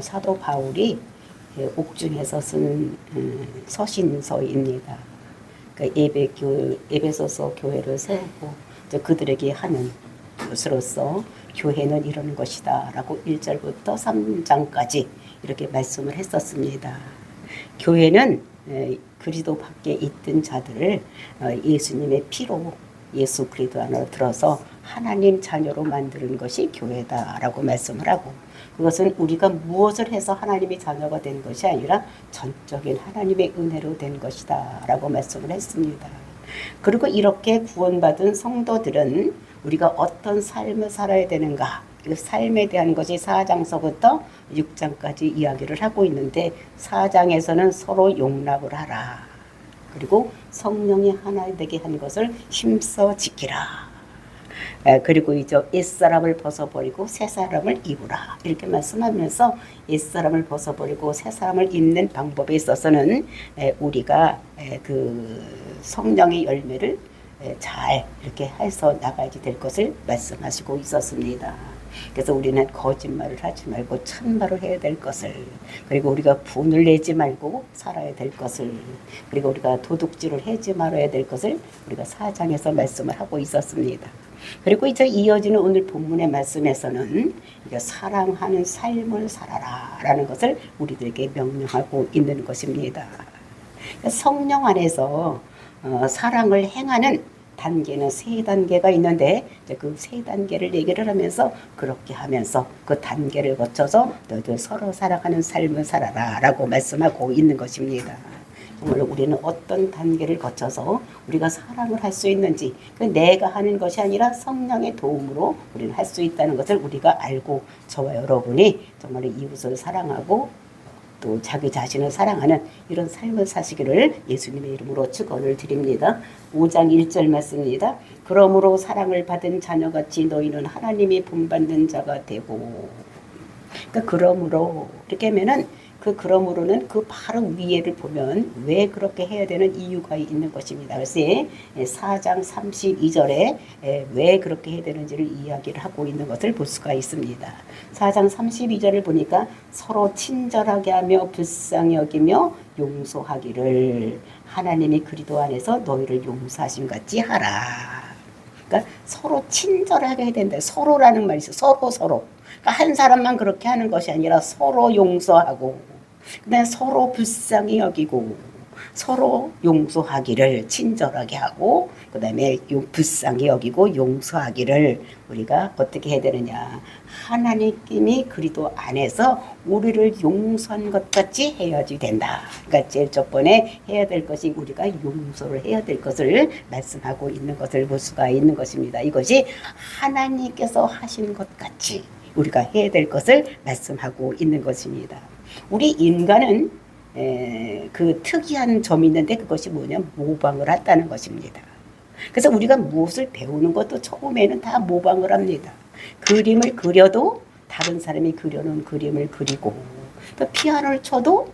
사도 바울이 옥중에서 쓴 서신서입니다. 그러니까 에베소서 교회를 세우고 그들에게 하는 것으로서 교회는 이런 것이다 라고 1절부터 3장까지 이렇게 말씀을 했었습니다. 교회는 그리스도 밖에 있던 자들을 예수님의 피로 예수 그리스도 안으로 들어서 하나님 자녀로 만드는 것이 교회다라고 말씀을 하고, 그것은 우리가 무엇을 해서 하나님의 자녀가 된 것이 아니라 전적인 하나님의 은혜로 된 것이다 라고 말씀을 했습니다. 그리고 이렇게 구원받은 성도들은 우리가 어떤 삶을 살아야 되는가, 그 삶에 대한 것이 4장서부터 6장까지 이야기를 하고 있는데, 4장에서는 서로 용납을 하라, 그리고 성령이 하나 되게 한 것을 힘써 지키라, 그리고 이제 옛사람을 벗어버리고 새사람을 입으라, 이렇게 말씀하면서 옛사람을 벗어버리고 새사람을 입는 방법에 있어서는 우리가 그 성령의 열매를 잘 이렇게 해서 나가야지 될 것을 말씀하시고 있었습니다. 그래서 우리는 거짓말을 하지 말고 참말을 해야 될 것을, 그리고 우리가 분을 내지 말고 살아야 될 것을, 그리고 우리가 도둑질을 하지 말아야 될 것을 우리가 4장에서 말씀을 하고 있었습니다. 그리고 이제 이어지는 오늘 본문의 말씀에서는 사랑하는 삶을 살아라 라는 것을 우리들에게 명령하고 있는 것입니다. 성령 안에서 사랑을 행하는 단계는 3단계가 있는데, 그 3단계를 얘기를 하면서 그렇게 하면서 그 단계를 거쳐서 너희들 서로 사랑하는 삶을 살아라 라고 말씀하고 있는 것입니다. 정말 우리는 어떤 단계를 거쳐서 우리가 사랑을 할 수 있는지, 내가 하는 것이 아니라 성령의 도움으로 우리는 할 수 있다는 것을 우리가 알고, 저와 여러분이 정말 이웃을 사랑하고 또 자기 자신을 사랑하는 이런 삶을 사시기를 예수님의 이름으로 축원을 드립니다. 5장 1절 말씀입니다. 그러므로 사랑을 받은 자녀같이 너희는 하나님이 본받는 자가 되고, 그러니까 그러므로 이렇게 하면은 그 그러므로는 그 바로 위에를 보면 왜 그렇게 해야 되는 이유가 있는 것입니다. 그래서 4장 32절에 왜 그렇게 해야 되는지를 이야기를 하고 있는 것을 볼 수가 있습니다. 4장 32절을 보니까 서로 친절하게 하며 불쌍히 여기며 용서하기를 하나님이 그리스도 안에서 너희를 용서하신 같이 하라. 그러니까 서로 친절하게 해야 된다. 서로라는 말이 있어요. 서로. 그러니까 한 사람만 그렇게 하는 것이 아니라 서로 용서하고, 그다음에 서로 불쌍히 여기고, 서로 용서하기를 친절하게 하고, 그다음에 불쌍히 여기고 용서하기를 우리가 어떻게 해야 되느냐, 하나님이 그리스도 안에서 우리를 용서한 것 같이 해야지 된다. 그러니까 제일 첫 번에 해야 될 것이 우리가 용서를 해야 될 것을 말씀하고 있는 것을 볼 수가 있는 것입니다. 이것이 하나님께서 하신 것 같이 우리가 해야 될 것을 말씀하고 있는 것입니다. 우리 인간은 그 특이한 점이 있는데, 그것이 뭐냐면 모방을 한다는 것입니다. 그래서 우리가 무엇을 배우는 것도 처음에는 다 모방을 합니다. 그림을 그려도 다른 사람이 그려놓은 그림을 그리고, 또 피아노를 쳐도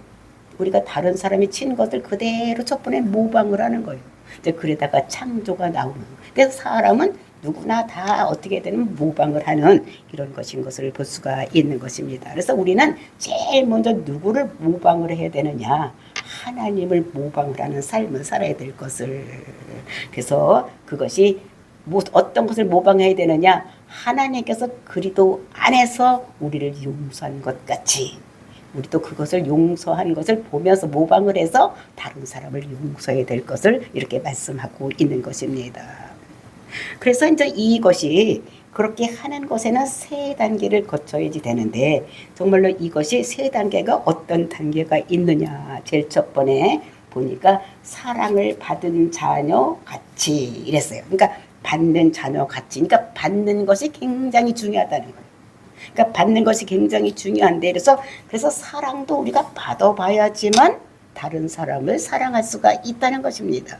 우리가 다른 사람이 친 것을 그대로 첫 번에 모방을 하는 거예요. 이제 그러다가 창조가 나오는 거예요. 그래서 사람은 누구나 다 어떻게 되는 모방을 하는 이런 것인 것을 볼 수가 있는 것입니다. 그래서 우리는 제일 먼저 누구를 모방을 해야 되느냐, 하나님을 모방을 하는 삶을 살아야 될 것을. 그래서 그것이 어떤 것을 모방해야 되느냐, 하나님께서 그리스도 안에서 우리를 용서한 것 같이 우리도 그것을 용서한 것을 보면서 모방을 해서 다른 사람을 용서해야 될 것을 이렇게 말씀하고 있는 것입니다. 그래서 이제 이것이 그렇게 하는 것에는 3단계를 거쳐야지 되는데, 정말로 이것이 3단계가 어떤 단계가 있느냐, 제일 첫 번에 보니까 사랑을 받은 자녀 같이 이랬어요. 그러니까 받는 자녀 같이, 그러니까 받는 것이 굉장히 중요하다는 거예요. 그러니까 받는 것이 굉장히 중요한데, 그래서 사랑도 우리가 받아봐야지만 다른 사람을 사랑할 수가 있다는 것입니다.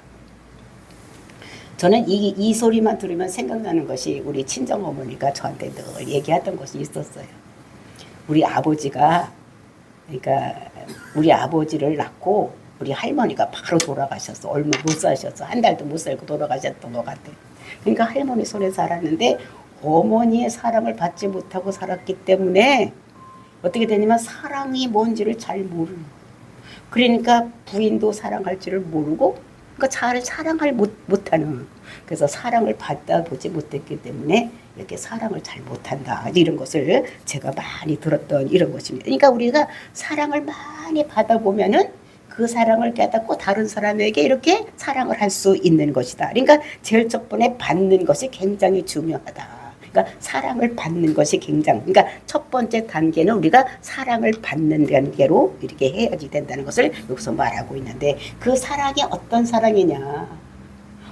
저는 이 소리만 들으면 생각나는 것이 우리 친정어머니가 저한테 늘 얘기하던 것이 있었어요. 우리 아버지가, 그러니까 우리 아버지를 낳고 우리 할머니가 바로 돌아가셨어. 얼마 못 사셨어. 한 달도 못 살고 돌아가셨던 것 같아. 그러니까 할머니 손에 살았는데 어머니의 사랑을 받지 못하고 살았기 때문에 어떻게 되냐면 사랑이 뭔지를 잘 모르는 거예요. 그러니까 부인도 사랑할 줄을 모르고 그러니까 잘 사랑을 못하는 그래서 사랑을 받아보지 못했기 때문에 이렇게 사랑을 잘 못한다 이런 것을 제가 많이 들었던 이런 것입니다. 그러니까 우리가 사랑을 많이 받아보면은 그 사랑을 깨닫고 다른 사람에게 이렇게 사랑을 할 수 있는 것이다. 그러니까 제일 첫 번에 받는 것이 굉장히 중요하다. 그러니까 사랑을 받는 것이 그러니까 첫 번째 단계는 우리가 사랑을 받는 단계로 이렇게 해야지 된다는 것을 여기서 말하고 있는데 그 사랑이 어떤 사랑이냐?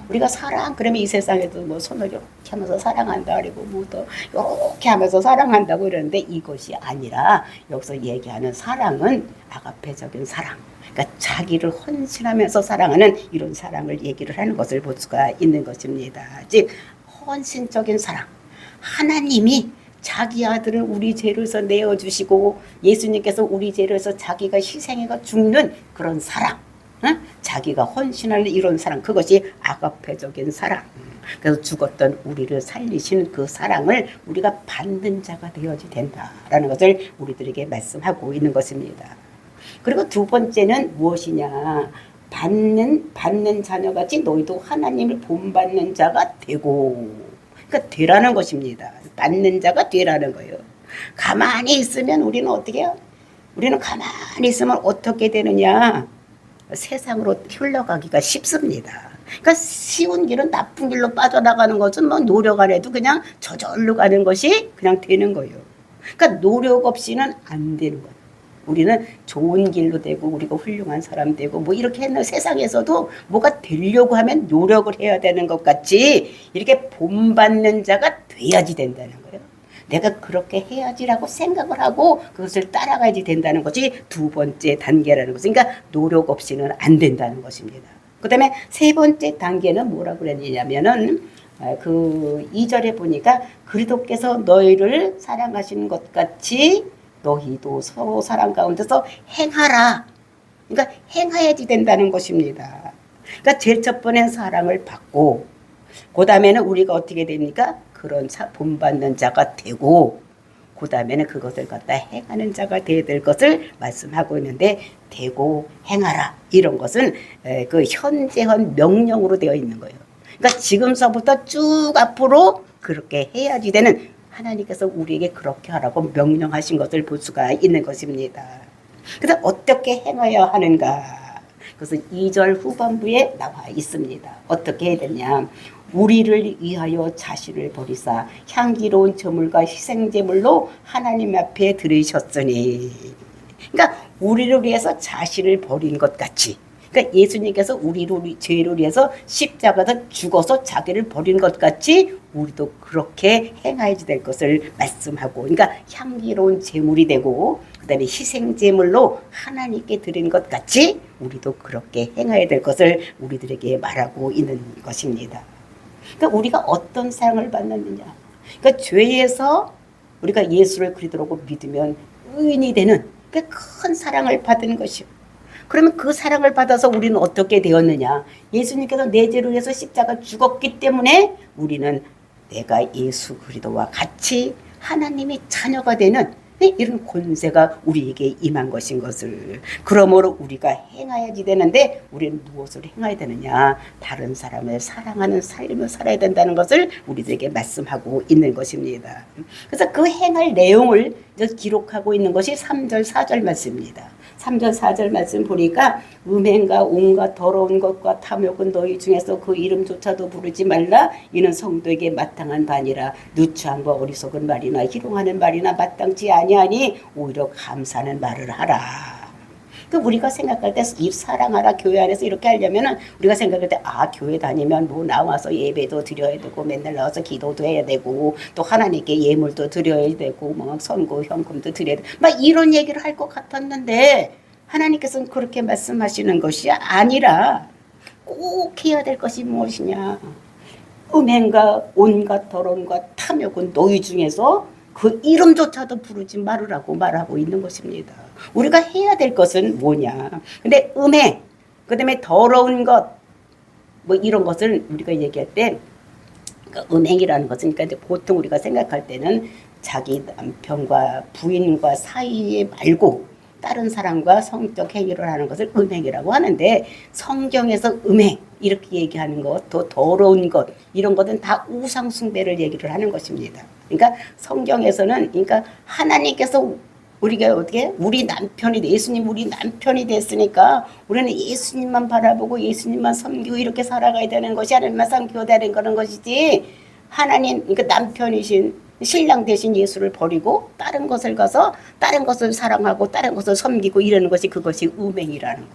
우리가 사랑 그러면 이 세상에도 뭐 손을 이렇게 하면서 사랑한다 그리고 뭐또 이렇게 하면서 사랑한다고 이러는데 이것이 아니라 여기서 얘기하는 사랑은 아가페적인 사랑. 그러니까 자기를 헌신하면서 사랑하는 이런 사랑을 얘기를 하는 것을 볼 수가 있는 것입니다. 즉 헌신적인 사랑. 하나님이 자기 아들을 우리 죄로서 내어주시고 예수님께서 우리 죄로서 자기가 희생해가 죽는 그런 사랑, 자기가 헌신할 이런 사랑, 그것이 아가페적인 사랑. 그래서 죽었던 우리를 살리시는 그 사랑을 우리가 받는 자가 되어야 된다라는 것을 우리들에게 말씀하고 있는 것입니다. 그리고 두 번째는 무엇이냐? 받는 자녀같이 너희도 하나님을 본받는 자가 되고. 그러니까 되라는 것입니다. 받는 자가 되라는 거예요. 가만히 있으면 우리는 어떻게 해요? 우리는 가만히 있으면 어떻게 되느냐? 세상으로 흘러가기가 쉽습니다. 그러니까 쉬운 길은 나쁜 길로 빠져나가는 것은 뭐 노력 안 해도 그냥 저절로 가는 것이 그냥 되는 거예요. 그러니까 노력 없이는 안 되는 거예요. 우리는 좋은 길로 되고 우리가 훌륭한 사람 되고 뭐 이렇게 했는 세상에서도 뭐가 되려고 하면 노력을 해야 되는 것 같이 이렇게 본받는 자가 돼야지 된다는 거예요. 내가 그렇게 해야지라고 생각을 하고 그것을 따라가야지 된다는 것이 두 번째 단계라는 것이 그러니까 노력 없이는 안 된다는 것입니다. 그 다음에 세 번째 단계는 뭐라고 그랬냐면은 그 2절에 보니까 그리스도께서 너희를 사랑하시는 것 같이 너희도 서로 사랑 가운데서 행하라. 그러니까 행해야지 된다는 것입니다. 그러니까 제일 첫 번째 사랑을 받고 그 다음에는 우리가 어떻게 됩니까? 그런 본받는 자가 되고 그 다음에는 그것을 갖다 행하는 자가 되어야 될 것을 말씀하고 있는데 되고 행하라 이런 것은 그 현재현 명령으로 되어 있는 거예요. 그러니까 지금서부터 쭉 앞으로 그렇게 해야지 되는 하나님께서 우리에게 그렇게 하라고 명령하신 것을 볼 수가 있는 것입니다. 그래서 어떻게 행하여야 하는가? 그것은 2절 후반부에 나와 있습니다. 어떻게 해야 되냐? 우리를 위하여 자신을 버리사 향기로운 제물과 희생제물로 하나님 앞에 드리셨으니. 그러니까 우리를 위해서 자신을 버린 것 같이. 그러니까 예수님께서 우리를 죄를 위해서 십자가에서 죽어서 자기를 버린 것 같이 우리도 그렇게 행하여야 될 것을 말씀하고, 그러니까 향기로운 제물이 되고 그다음에 희생 제물로 하나님께 드린 것 같이 우리도 그렇게 행해야 될 것을 우리들에게 말하고 있는 것입니다. 그러니까 우리가 어떤 사랑을 받느냐? 그러니까 죄에서 우리가 예수를 그리스도로 믿으면 의인이 되는 큰 사랑을 받은 것이요. 그러면 그 사랑을 받아서 우리는 어떻게 되었느냐? 예수님께서 내 죄를 위해서 십자가 죽었기 때문에 우리는 내가 예수 그리스도와 같이 하나님의 자녀가 되는 이런 권세가 우리에게 임한 것인 것을. 그러므로 우리가 행해야지 되는데 우리는 무엇을 행해야 되느냐? 다른 사람을 사랑하는 삶을 살아야 된다는 것을 우리들에게 말씀하고 있는 것입니다. 그래서 그 행할 내용을 기록하고 있는 것이 3절 4절 말씀입니다. 3절 4절 말씀 보니까 음행과 온갖 더러운 것과 탐욕은 너희 중에서 그 이름조차도 부르지 말라. 이는 성도에게 마땅한 반이라. 누추함과 어리석은 말이나 희롱하는 말이나 마땅치 아니하니 오히려 감사하는 말을 하라. 우리가 생각할 때 이 사랑하라 교회 안에서 이렇게 하려면은 우리가 생각할 때 교회 다니면 뭐 나와서 예배도 드려야 되고 맨날 나와서 기도도 해야 되고 또 하나님께 예물도 드려야 되고 뭐 선고 현금도 드려야 되고 막 이런 얘기를 할 것 같았는데 하나님께서는 그렇게 말씀하시는 것이 아니라 꼭 해야 될 것이 무엇이냐? 음행과 온갖 더러움과 탐욕은 너희 중에서 그 이름조차도 부르지 말으라고 말하고 있는 것입니다. 우리가 해야 될 것은 뭐냐? 근데 음행, 그 다음에 더러운 것, 뭐 이런 것을 우리가 얘기할 때, 그러니까 음행이라는 것은 그러니까 이제 보통 우리가 생각할 때는 자기 남편과 부인과 사이에 말고 다른 사람과 성적 행위를 하는 것을 음행이라고 하는데, 성경에서 음행 이렇게 얘기하는 것, 더 더러운 것, 이런 것은 다 우상 숭배를 얘기를 하는 것입니다. 그러니까 성경에서는, 그러니까 하나님께서 우리가 어떻게, 우리 남편이, 예수님 우리 남편이 됐으니까 우리는 예수님만 바라보고 예수님만 섬기고 이렇게 살아가야 되는 것이, 하나님만 섬기고 되는 그런 것이지, 하나님, 그러니까 남편이신 신랑 대신 예수를 버리고 다른 것을 가서 다른 것을 사랑하고 다른 것을 섬기고 이러는 것이, 그것이 음행이라는 거.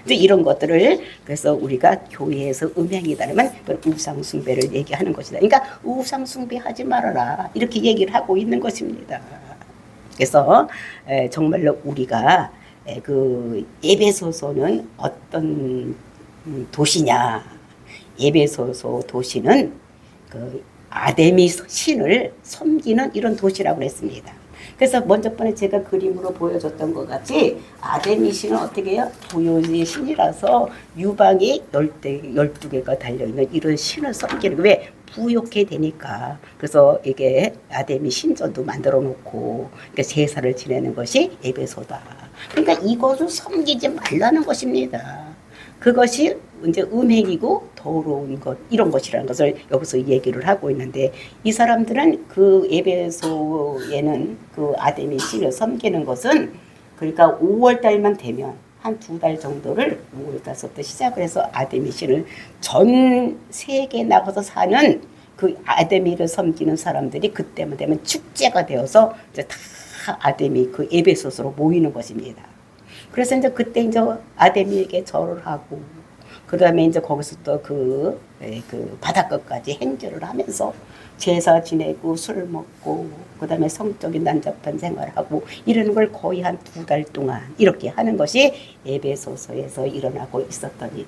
이제 이런 것들을, 그래서 우리가 교회에서 음행이다면 우상 숭배를 얘기하는 것이다. 그러니까 우상 숭배하지 말아라, 이렇게 얘기를 하고 있는 것입니다. 그래서 정말로 우리가 그 에베소서는 어떤 도시냐? 에베소서 도시는 그 아데미 신을 섬기는 이런 도시라고 했습니다. 그래서 먼저 번에 제가 그림으로 보여줬던 것 같이, 아데미 신은 어떻게 해요? 부요의 신이라서 유방이 12개가 달려있는 이런 신을 섬기는 거예요. 왜? 부욕해 되니까. 그래서 이게 아데미 신전도 만들어 놓고, 그러니까 제사를 지내는 것이 에베소다. 그러니까 이것을 섬기지 말라는 것입니다. 그것이 이제 음행이고 더러운 것, 이런 것이라는 것을 여기서 얘기를 하고 있는데, 이 사람들은 그 에베소에는 그 아데미 신을 섬기는 것은, 그러니까 5월 달만 되면 한 2달 정도를 5월 달부터 시작을 해서 아데미 신을 전 세계에 나가서 사는 그 아데미를 섬기는 사람들이 그때만 되면 축제가 되어서 이제 다 아데미 그 에베소서로 모이는 것입니다. 그래서 이제 그때 이제 아데미에게 절을 하고, 그 다음에 이제 거기서 또 그 바닷가까지 행주를 하면서 제사 지내고 술 먹고, 그 다음에 성적인 난잡한 생활하고 이러는 걸 거의 한 2달 동안 이렇게 하는 것이 에베소서에서 일어나고 있었던 일이에요.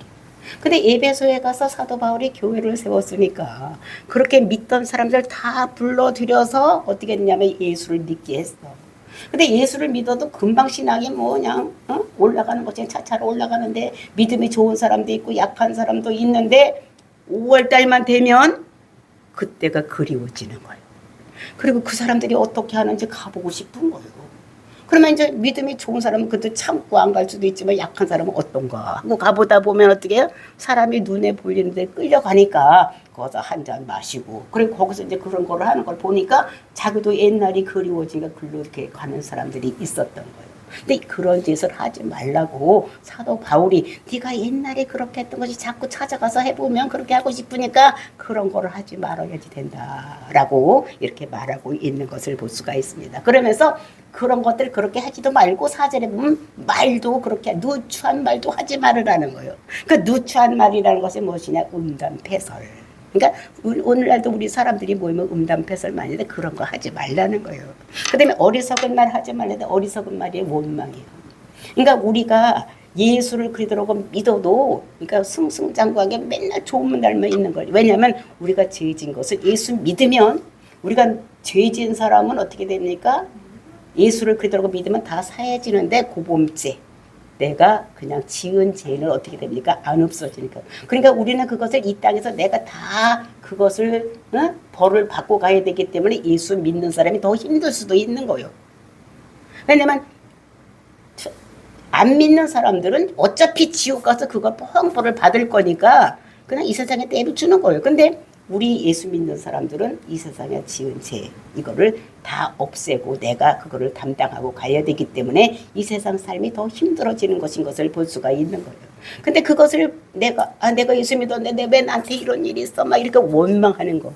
근데 에베소에 가서 사도 바울이 교회를 세웠으니까 그렇게 믿던 사람들 다 불러들여서 어떻게 했냐면 예수를 믿게 했어. 근데 예수를 믿어도 금방 신앙이 뭐 그냥 올라가는 것이 차차로 올라가는데, 믿음이 좋은 사람도 있고 약한 사람도 있는데 5월 달만 되면 그때가 그리워지는 거예요. 그리고 그 사람들이 어떻게 하는지 가보고 싶은 거예요. 그러면 이제 믿음이 좋은 사람은 그것도 참고 안 갈 수도 있지만, 약한 사람은 어떤가 하고 가보다 보면 어떻게 해요? 사람이 눈에 보이는데 끌려가니까 거기서 한 잔 마시고, 그리고 거기서 이제 그런 거를 하는 걸 보니까 자기도 옛날이 그리워지니까 글로 이렇게 가는 사람들이 있었던 거예요. 근데 그런 짓을 하지 말라고 사도 바울이, 네가 옛날에 그렇게 했던 것이 자꾸 찾아가서 해보면 그렇게 하고 싶으니까 그런 거를 하지 말아야지 된다라고 이렇게 말하고 있는 것을 볼 수가 있습니다. 그러면서 그런 것들 그렇게 하지도 말고, 4절에 보면 말도 그렇게 누추한 말도 하지 말으라는 거예요. 그 누추한 말이라는 것이 무엇이냐? 음담패설. 그러니까 오늘날도 우리 사람들이 모이면 음담패설 말인데 그런 거 하지 말라는 거예요. 그 다음에 어리석은 말 하지 말라는데, 어리석은 말이 원망이에요. 그러니까 우리가 예수를 그리스도라고 믿어도, 그러니까 승승장구하게 맨날 좋은 날만 있는 거예요. 왜냐하면 우리가 죄진 것을 예수 믿으면, 우리가 죄진 사람은 어떻게 됩니까? 예수를 그리스도라고 믿으면 다 사해지는데, 고범죄, 내가 그냥 지은 죄는 어떻게 됩니까? 안 없어지니까. 그러니까 우리는 그것을 이 땅에서 내가 다 그것을 벌을 받고 가야 되기 때문에 예수 믿는 사람이 더 힘들 수도 있는 거예요. 왜냐면 안 믿는 사람들은 어차피 지옥 가서 그거 벌을 받을 거니까 그냥 이 세상에 내비주는 거예요. 근데 우리 예수 믿는 사람들은 이 세상에 지은 죄, 이거를 다 없애고 내가 그거를 담당하고 가야 되기 때문에 이 세상 삶이 더 힘들어지는 것인 것을 볼 수가 있는 거예요. 근데 그것을 내가 예수 믿었는데 왜 나한테 이런 일이 있어? 막 이렇게 원망하는 거.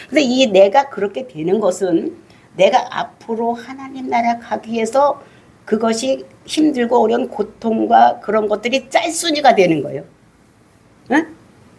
근데 이 내가 그렇게 되는 것은 내가 앞으로 하나님 나라 가기 위해서 그것이 힘들고 어려운 고통과 그런 것들이 짤순이가 되는 거예요. 응?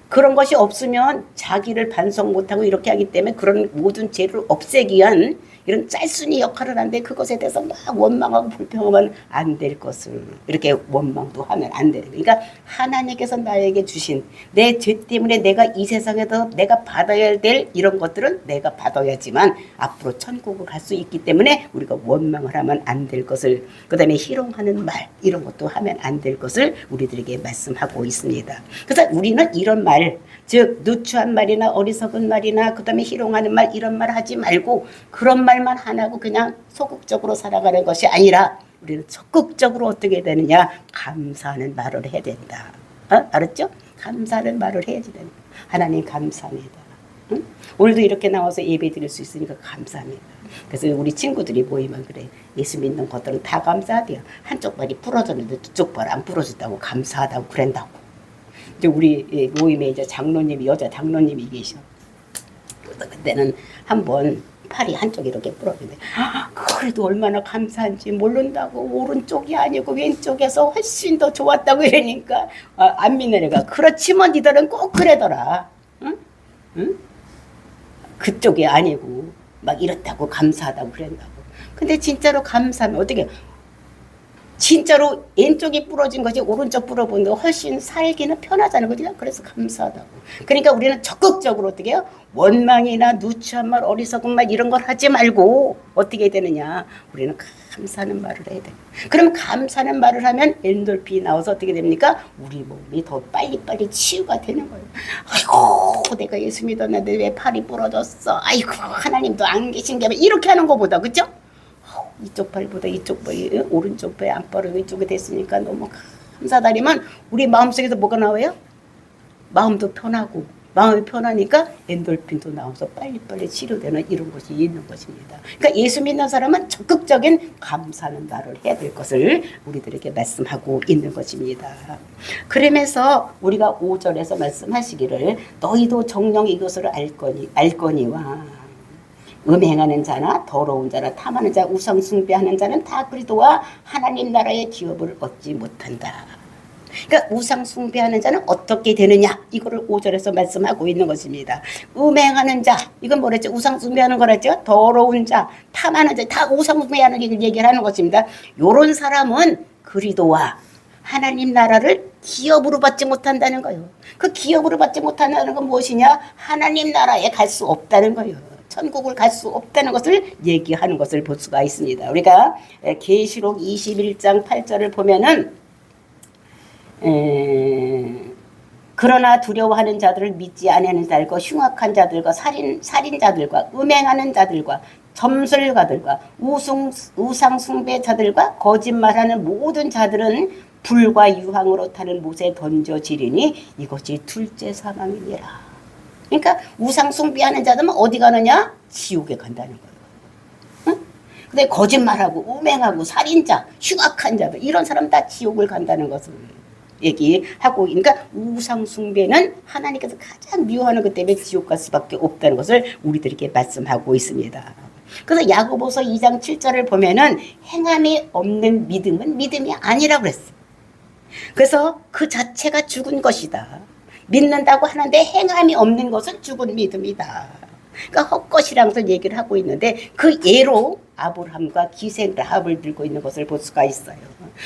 그런 것이 없으면 자기를 반성 못하고 이렇게 하기 때문에 그런 모든 죄를 없애기 위한 이런 짤순이 역할을 하는데 그것에 대해서 막 원망하고 불평하면 안 될 것을 이렇게 원망도 하면 안 되는 거예요. 그러니까 하나님께서 나에게 주신 내 죄 때문에 내가 이 세상에서 내가 받아야 될 이런 것들은 내가 받아야지만 앞으로 천국을 갈 수 있기 때문에 우리가 원망을 하면 안 될 것을, 그 다음에 희롱하는 말 이런 것도 하면 안 될 것을 우리들에게 말씀하고 있습니다. 그래서 우리는 이런 말, 즉 누추한 말이나 어리석은 말이나 그 다음에 희롱하는 말 이런 말 하지 말고 그런 말만 안 하고 그냥 소극적으로 살아가는 것이 아니라 우리는 적극적으로 어떻게 되느냐, 감사하는 말을 해야 된다. 알았죠? 감사하는 말을 해야지 된다. 하나님 감사합니다. 응? 오늘도 이렇게 나와서 예배 드릴 수 있으니까 감사합니다. 그래서 우리 친구들이 모이면 그래, 예수 믿는 것들은 다 감사하대요. 한쪽 발이 부러졌는데 두쪽 발 안 부러졌다고 감사하다고 그런다고. 이제 우리 모임에 이제 장로님이, 여자 장로님이 계셔. 그때는 한번 팔이 한쪽이 이렇게 부러졌는데 그래도 얼마나 감사한지 모른다고, 오른쪽이 아니고 왼쪽에서 훨씬 더 좋았다고 이러니까 안 믿는 애가 그렇지만 니들은 꼭 그러더라. 응? 응? 그쪽이 아니고 막 이렇다고 감사하다고 그런다고. 근데 진짜로 감사하면 어떻게, 진짜로 왼쪽이 부러진 것이 오른쪽 부러본데 훨씬 살기는 편하잖아요. 그죠? 그래서 감사하다고. 그러니까 우리는 적극적으로 어떻게 해요? 원망이나 누추한 말, 어리석은 말 이런 걸 하지 말고 어떻게 되느냐, 우리는 감사하는 말을 해야 돼요. 그럼 감사하는 말을 하면 엔돌핀이 나와서 어떻게 됩니까? 우리 몸이 더 빨리빨리 치유가 되는 거예요. 아이고 내가 예수 믿었는데 왜 팔이 부러졌어, 아이고 하나님도 안 계신 게 이렇게 하는 것보다, 그죠? 이쪽 팔보다 이쪽 팔이, 오른쪽 배 안 빠르고 이쪽에 됐으니까 너무 감사하다니만 우리 마음속에서 뭐가 나와요? 마음도 편하고, 마음이 편하니까 엔돌핀도 나와서 빨리빨리 치료되는 이런 것이 있는 것입니다. 그러니까 예수 믿는 사람은 적극적인 감사하는 말을 해야 될 것을 우리들에게 말씀하고 있는 것입니다. 그러면서 우리가 5절에서 말씀하시기를 너희도 정녕 이것을 알거니와 음행하는 자나 더러운 자나 탐하는 자 우상 숭배하는 자는 다 그리스도와 하나님 나라의 기업을 얻지 못한다. 그러니까 우상 숭배하는 자는 어떻게 되느냐, 이거를 5절에서 말씀하고 있는 것입니다. 음행하는 자, 이건 뭐랬죠? 우상 숭배하는 거랬죠? 더러운 자, 탐하는 자, 다 우상 숭배하는 얘기를 하는 것입니다. 요런 사람은 그리스도와 하나님 나라를 기업으로 받지 못한다는 거예요. 그 기업으로 받지 못한다는 건 무엇이냐? 하나님 나라에 갈 수 없다는 거예요. 천국을 갈 수 없다는 것을 얘기하는 것을 볼 수가 있습니다. 우리가 계시록 21장 8절을 보면은 그러나 두려워하는 자들을 믿지 아니하는 자들과 흉악한 자들과 살인자들과 음행하는 자들과 점술가들과 우상 숭배자들과 거짓말하는 모든 자들은 불과 유황으로 타는 못에 던져지리니 이것이 둘째 사망이니라. 그러니까 우상 숭배하는 자들은 어디 가느냐? 지옥에 간다는 거예요. 응? 근데 거짓말하고 음행하고 살인자, 흉악한 자들 이런 사람 다 지옥을 간다는 것을 얘기하고, 그러니까 우상 숭배는 하나님께서 가장 미워하는 것 때문에 지옥 갈 수밖에 없다는 것을 우리들에게 말씀하고 있습니다. 그래서 야고보서 2장 7절을 보면은 행함이 없는 믿음은 믿음이 아니라고 그랬어요. 그래서 그 자체가 죽은 것이다. 믿는다고 하는데 행함이 없는 것은 죽은 믿음이다. 그러니까 헛것이라면서 얘기를 하고 있는데 그 예로 아브라함과 기생 라합을 들고 있는 것을 볼 수가 있어요.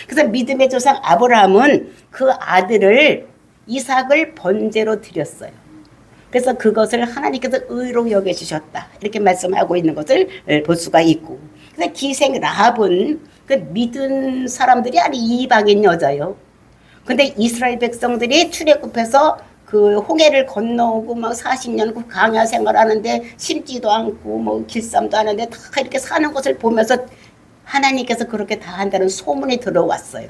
그래서 믿음의 조상 아브라함은 그 아들을 이삭을 번제로 드렸어요. 그래서 그것을 하나님께서 의로 여겨주셨다, 이렇게 말씀하고 있는 것을 볼 수가 있고, 그래서 기생 라합은 그 믿은 사람들이 아니 이방인 여자요. 근데 이스라엘 백성들이 출애굽해서 그 홍해를 건너오고 막 40년 그 광야 생활하는데 심지도 않고 뭐 길쌈도 하는데 다 이렇게 사는 것을 보면서 하나님께서 그렇게 다 한다는 소문이 들어왔어요.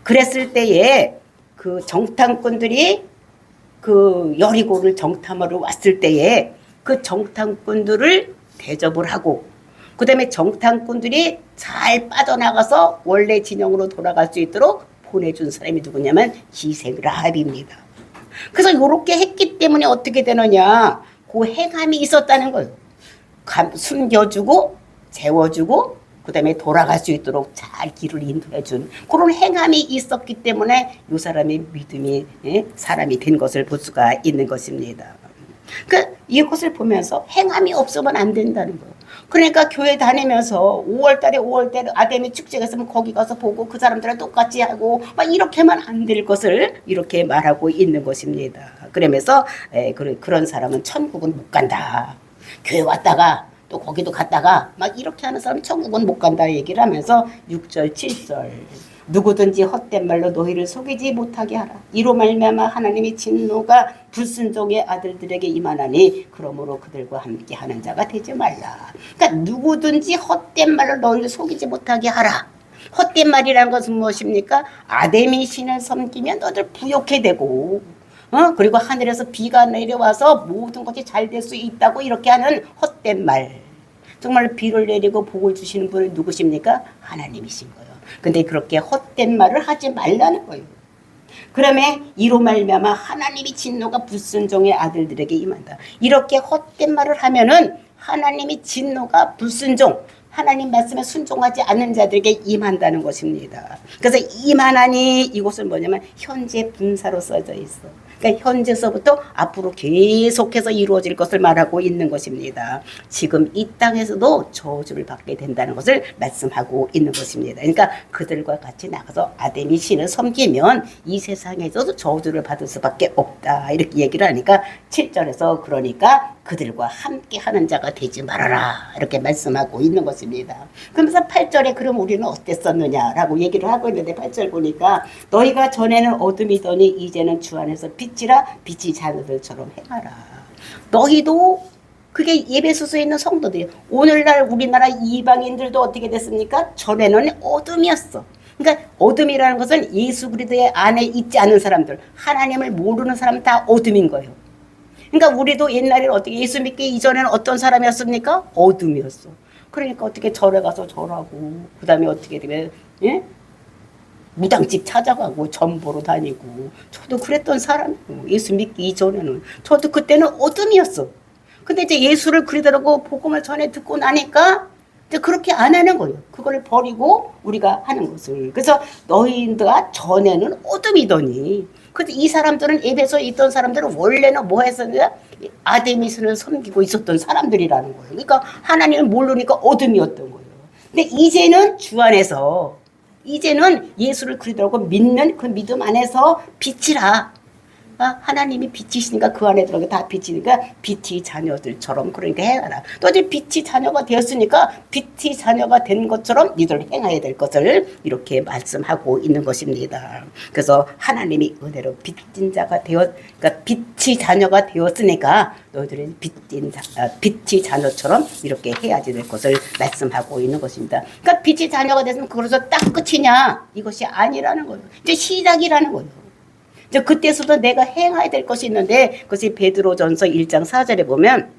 그랬을 때에 그 정탐꾼들이 그 여리고를 정탐하러 왔을 때에 그 정탐꾼들을 대접을 하고, 그 다음에 정탐꾼들이 잘 빠져나가서 원래 진영으로 돌아갈 수 있도록 보내준 사람이 누구냐면 기생 라합입니다. 그래서 이렇게 했기 때문에 어떻게 되느냐, 그 행함이 있었다는 거예요. 숨겨주고 재워주고 그 다음에 돌아갈 수 있도록 잘 길을 인도해준 그런 행함이 있었기 때문에 이 사람의 믿음이 사람이 된 것을 볼 수가 있는 것입니다. 이것을 보면서 행함이 없으면 안 된다는 거예요. 그러니까 교회 다니면서 5월달에 아데미 축제가 있으면 거기 가서 보고 그 사람들랑 똑같이 하고 막 이렇게만 안 될 것을 이렇게 말하고 있는 것입니다. 그러면서 그런 사람은 천국은 못 간다. 교회 왔다가 또 거기도 갔다가 막 이렇게 하는 사람 천국은 못 간다 얘기를 하면서 6절 7절 누구든지 헛된 말로 너희를 속이지 못하게 하라. 이로 말미암아 하나님의 진노가 불순종의 아들들에게 임하나니 그러므로 그들과 함께 하는 자가 되지 말라. 그러니까 누구든지 헛된 말로 너희를 속이지 못하게 하라. 헛된 말이라는 것은 무엇입니까? 아데미 신을 섬기면 너희들 부욕해 되고 그리고 하늘에서 비가 내려와서 모든 것이 잘 될 수 있다고 이렇게 하는 헛된 말. 정말 비를 내리고 복을 주시는 분이 누구십니까? 하나님이신 거예요. 근데 그렇게 헛된 말을 하지 말라는 거예요. 그러면 이로 말미암아 하나님의 진노가 불순종의 아들들에게 임한다. 이렇게 헛된 말을 하면은 하나님의 진노가 불순종, 하나님 말씀에 순종하지 않는 자들에게 임한다는 것입니다. 그래서 임하나니 이곳은 뭐냐면 현재 분사로 써져 있어. 그러니까 현재서부터 앞으로 계속해서 이루어질 것을 말하고 있는 것입니다. 지금 이 땅에서도 저주를 받게 된다는 것을 말씀하고 있는 것입니다. 그러니까 그들과 같이 나가서 아데미 신을 섬기면 이 세상에서도 저주를 받을 수밖에 없다. 이렇게 얘기를 하니까 7절에서 그러니까 그들과 함께 하는 자가 되지 말아라. 이렇게 말씀하고 있는 것입니다. 그러면서 8절에 그럼 우리는 어땠었느냐라고 얘기를 하고 있는데 8절 보니까 너희가 전에는 어둠이더니 이제는 주 안에서 빛이라 빛이 자녀들처럼 행하라. 너희도 그게 예배소서에 있는 성도들이 오늘날 우리나라 이방인들도 어떻게 됐습니까? 전에는 어둠이었어. 그러니까 어둠이라는 것은 예수 그리스도의 안에 있지 않은 사람들, 하나님을 모르는 사람 다 어둠인 거예요. 그러니까 우리도 옛날에는 어떻게 예수 믿기 이전에는 어떤 사람이었습니까? 어둠이었어. 그러니까 어떻게 절에 가서 절하고 그 다음에 어떻게 되면 무당집 찾아가고 전보로 다니고 저도 그랬던 사람이고 예수 믿기 이전에는 저도 그때는 어둠이었어. 근데 이제 예수를 그리더라고 복음을 전해 듣고 나니까 이제 그렇게 안 하는 거예요. 그걸 버리고 우리가 하는 것을. 그래서 너희가 전에는 어둠이더니 근데 이 사람들은 에베소에 있던 사람들은 원래는 뭐 했었냐? 아데미스를 섬기고 있었던 사람들이라는 거예요. 그러니까 하나님을 모르니까 어둠이었던 거예요. 근데 이제는 주 안에서 이제는 예수를 그리더라고 믿는 그 믿음 안에서 빛이라. 하나님이 빛이시니까 그 안에 들어가 다 빛이니까 빛이 자녀들처럼 그러니까 행하라. 또 이제 빛이 자녀가 되었으니까 빛이 자녀가 된 것처럼 니들 행해야 될 것을 이렇게 말씀하고 있는 것입니다. 그래서 하나님이 은혜로 빛인 자가 그러니까 빛이 자녀가 되었으니까 너희들은 빛이 자녀처럼 이렇게 해야지 될 것을 말씀하고 있는 것입니다. 그러니까 빛이 자녀가 됐으면 그래서 딱 끝이냐? 이것이 아니라는 거예요. 이제 시작이라는 거예요. 그때서도 내가 행해야 될 것이 있는데 그것이 베드로전서 1장 4절에 보면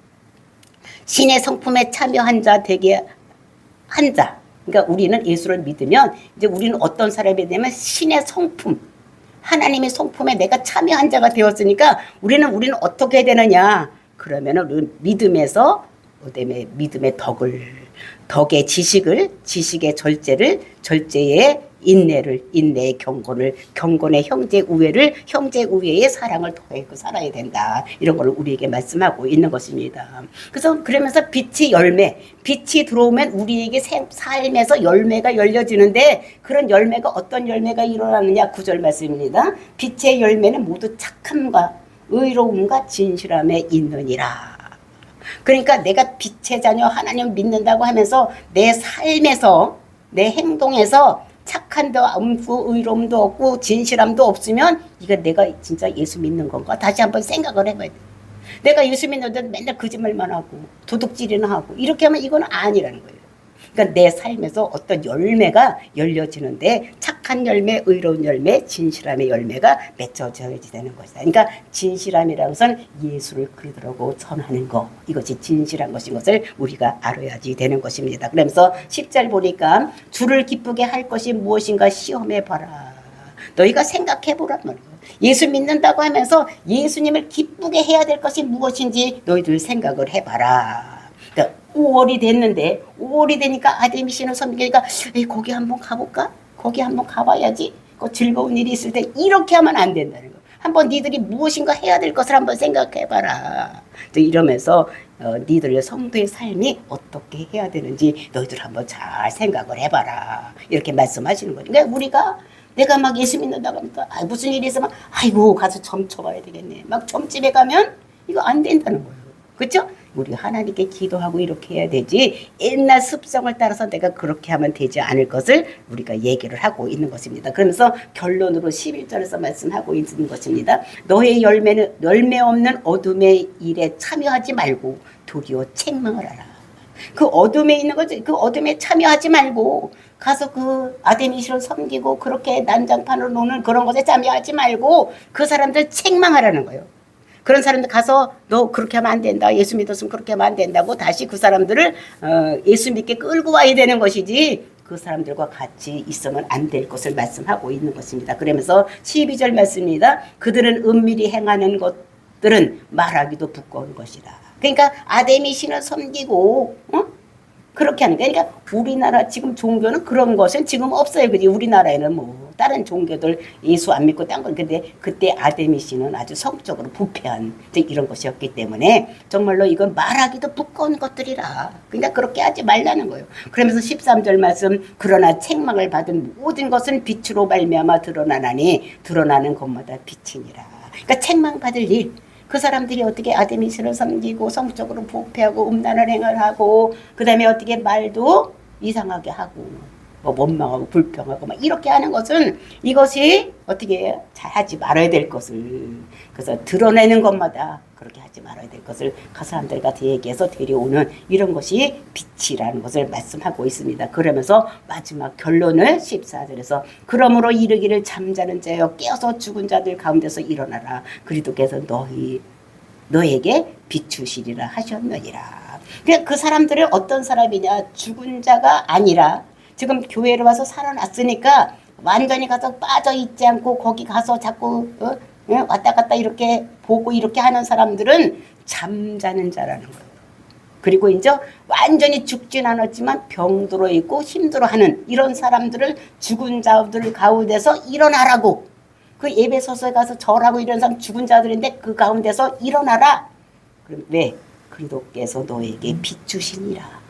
신의 성품에 참여한 자 되게 한 자. 그러니까 우리는 예수를 믿으면 이제 우리는 어떤 사람이 되면 신의 성품, 하나님의 성품에 내가 참여한 자가 되었으니까 우리는 어떻게 해야 되느냐? 그러면은 믿음에서 그다음에 믿음의 덕의 지식의 절제를, 절제의 인내의 경건의 형제 우애의 사랑을 더하고 살아야 된다. 이런 걸 우리에게 말씀하고 있는 것입니다. 그래서 그러면서 빛이 들어오면 우리에게 삶에서 열매가 열려지는데 그런 열매가 어떤 열매가 일어나느냐 9절 말씀입니다. 빛의 열매는 모두 착함과 의로움과 진실함에 있느니라. 그러니까 내가 빛의 자녀 하나님 믿는다고 하면서 내 삶에서 내 행동에서 착함도 없고 의로움도 없고 진실함도 없으면 이거 내가 진짜 예수 믿는 건가? 다시 한번 생각을 해봐야 돼. 내가 예수 믿는데 맨날 거짓말만 하고 도둑질이나 하고 이렇게 하면 이건 아니라는 거예요. 그러니까 내 삶에서 어떤 열매가 열려지는데 착한 열매, 의로운 열매, 진실함의 열매가 맺어져야 되는 것이다. 그러니까 진실함이라는 것은 예수를 그리스도라고 전하는 것. 이것이 진실한 것인 것을 우리가 알아야지 되는 것입니다. 그러면서 10절 보니까 주를 기쁘게 할 것이 무엇인가 시험해봐라. 너희가 생각해보란 말이에요. 예수 믿는다고 하면서 예수님을 기쁘게 해야 될 것이 무엇인지 너희들 생각을 해봐라. 그러니까 5월이 됐는데 5월이 되니까 아데미 신을 섬기니까 거기 한번 가볼까? 거기 한번 가봐야지. 그 즐거운 일이 있을 때 이렇게 하면 안 된다는 거. 한번 니들이 무엇인가 해야 될 것을 한번 생각해봐라. 이러면서 니들의 성도의 삶이 어떻게 해야 되는지 너희들 한번 잘 생각을 해봐라. 이렇게 말씀하시는 거죠. 그러니까 우리가 내가 막 예수 믿는다고 하니까 무슨 일이 있으면 아이고 가서 점 쳐봐야 되겠네. 막 점집에 가면 이거 안 된다는 거예요. 그렇죠? 우리 하나님께 기도하고 이렇게 해야 되지 옛날 습성을 따라서 내가 그렇게 하면 되지 않을 것을 우리가 얘기를 하고 있는 것입니다. 그러면서 결론으로 11절에서 말씀하고 있는 것입니다. 너의 열매 없는 어둠의 일에 참여하지 말고 도리어 책망을 하라. 그 어둠에 있는 거지. 그 어둠에 참여하지 말고 가서 그 아데미시를 섬기고 그렇게 난장판으로 노는 그런 것에 참여하지 말고 그 사람들 책망하라는 거예요. 그런 사람들 가서 너 그렇게 하면 안 된다. 예수 믿었으면 그렇게 하면 안 된다고 다시 그 사람들을 예수 믿게 끌고 와야 되는 것이지 그 사람들과 같이 있으면 안 될 것을 말씀하고 있는 것입니다. 그러면서 12절 말씀입니다. 그들은 은밀히 행하는 것들은 말하기도 부끄러운 것이라. 그러니까 아데미 신을 섬기고 그렇게 하는 거예요. 그러니까 우리나라 지금 종교는 그런 것은 지금 없어요. 그지? 우리나라에는 뭐 다른 종교들 예수 안 믿고 딴 건 근데 그때 아데미 신은 아주 성적으로 부패한 이런 것이었기 때문에 정말로 이건 말하기도 부끄러운 것들이라. 그러니까 그렇게 하지 말라는 거예요. 그러면서 13절 말씀 그러나 책망을 받은 모든 것은 빛으로 말미암아 드러나나니 드러나는 것마다 빛이니라. 그러니까 책망받을 일. 그 사람들이 어떻게 아데미스를 섬기고 성적으로 부패하고 음란을 행하고 그 다음에 어떻게 말도 이상하게 하고 뭐 원망하고 불평하고 막 이렇게 하는 것은 이것이 어떻게 잘하지 말아야 될 것을 그래서 드러내는 것마다 그렇게 하지 말아야 될 것을 그 사람들과 얘기해서 데려오는 이런 것이 빛이라는 것을 말씀하고 있습니다. 그러면서 마지막 결론을 14절에서 그러므로 이르기를 잠자는 자여 깨어서 죽은 자들 가운데서 일어나라. 그리스도께서 너에게 비추시리라 하셨느니라. 그 사람들은 어떤 사람이냐 죽은 자가 아니라 지금 교회를 와서 살아났으니까 완전히 가서 빠져 있지 않고 거기 가서 자꾸 왔다 갔다 이렇게 보고 이렇게 하는 사람들은 잠자는 자라는 거예요. 그리고 이제 완전히 죽진 않았지만 병들어 있고 힘들어 하는 이런 사람들을 죽은 자들 가운데서 일어나라고 그 에베소서에 가서 절하고 이런 사람 죽은 자들인데 그 가운데서 일어나라. 그럼 왜? 그리스도께서 너에게 비추시니라.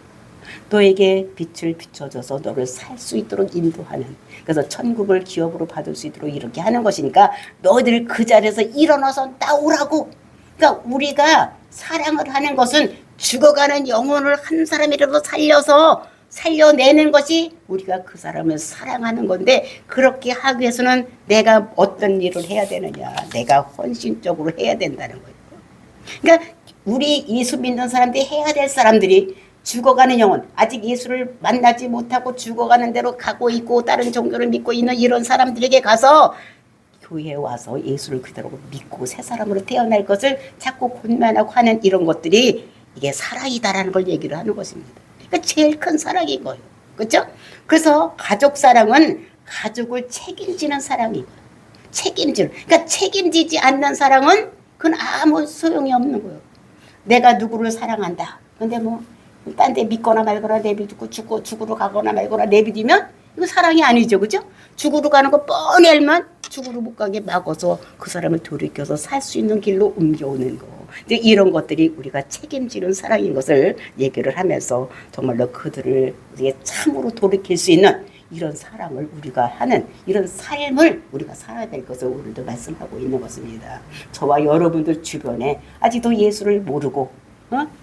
너에게 빛을 비춰줘서 너를 살 수 있도록 인도하는 그래서 천국을 기업으로 받을 수 있도록 이렇게 하는 것이니까 너희들 그 자리에서 일어나서 나오라고. 그러니까 우리가 사랑을 하는 것은 죽어가는 영혼을 한 사람이라도 살려내는 것이 우리가 그 사람을 사랑하는 건데 그렇게 하기 위해서는 내가 어떤 일을 해야 되느냐. 내가 헌신적으로 해야 된다는 거예요. 그러니까 우리 예수 믿는 사람들이 해야 될 사람들이 죽어가는 영혼 아직 예수를 만나지 못하고 죽어가는 대로 가고 있고 다른 종교를 믿고 있는 이런 사람들에게 가서 교회에 와서 예수를 그대로 믿고 새 사람으로 태어날 것을 자꾸 권면하고 하는 이런 것들이 이게 사랑이다라는 걸 얘기를 하는 것입니다. 그러니까 제일 큰 사랑인 거예요. 그렇죠? 그래서 가족 사랑은 가족을 책임지는 사랑이고 책임지는 그러니까 책임지지 않는 사랑은 그건 아무 소용이 없는 거예요. 내가 누구를 사랑한다. 근데 뭐 딴 데 믿거나 말거나 내비두고 죽으러 가거나 말거나 내비두면 이거 사랑이 아니죠. 그죠? 죽으러 가는 거 뻔히 알면 죽으러 못 가게 막아서 그 사람을 돌이켜서 살 수 있는 길로 옮겨오는 거. 이제 이런 것들이 우리가 책임지는 사랑인 것을 얘기를 하면서 정말로 그들을 우리가 참으로 돌이킬 수 있는 이런 사랑을 우리가 하는 이런 삶을 우리가 살아야 될 것을 오늘도 말씀하고 있는 것입니다. 저와 여러분들 주변에 아직도 예수를 모르고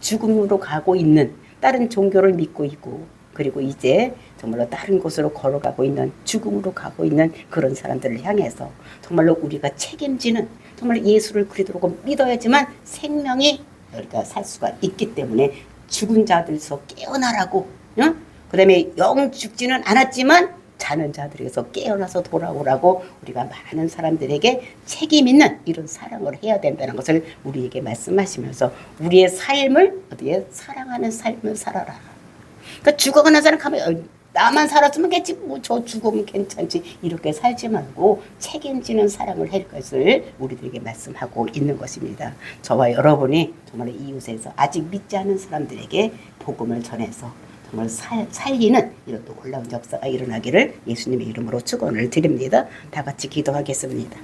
죽음으로 가고 있는 다른 종교를 믿고 있고 그리고 이제 정말로 다른 곳으로 걸어가고 있는 죽음으로 가고 있는 그런 사람들을 향해서 정말로 우리가 책임지는 정말 예수를 그리스도로 믿어야지만 생명이 우리가 살 수가 있기 때문에 죽은 자들에서 깨어나라고 그 다음에 영 죽지는 않았지만 자는 자들에게서 깨어나서 돌아오라고 우리가 많은 사람들에게 책임 있는 이런 사랑을 해야 된다는 것을 우리에게 말씀하시면서 우리의 삶을 어디에 사랑하는 삶을 살아라. 그러니까 죽어가는 사람 가면 나만 살았으면 괜찮지 뭐 저 죽으면 괜찮지 이렇게 살지 말고 책임지는 사랑을 할 것을 우리들에게 말씀하고 있는 것입니다. 저와 여러분이 정말 이웃에서 아직 믿지 않은 사람들에게 복음을 전해서 정말 살리는 이런 놀라운 역사가 일어나기를 예수님의 이름으로 축원을 드립니다. 다 같이 기도하겠습니다.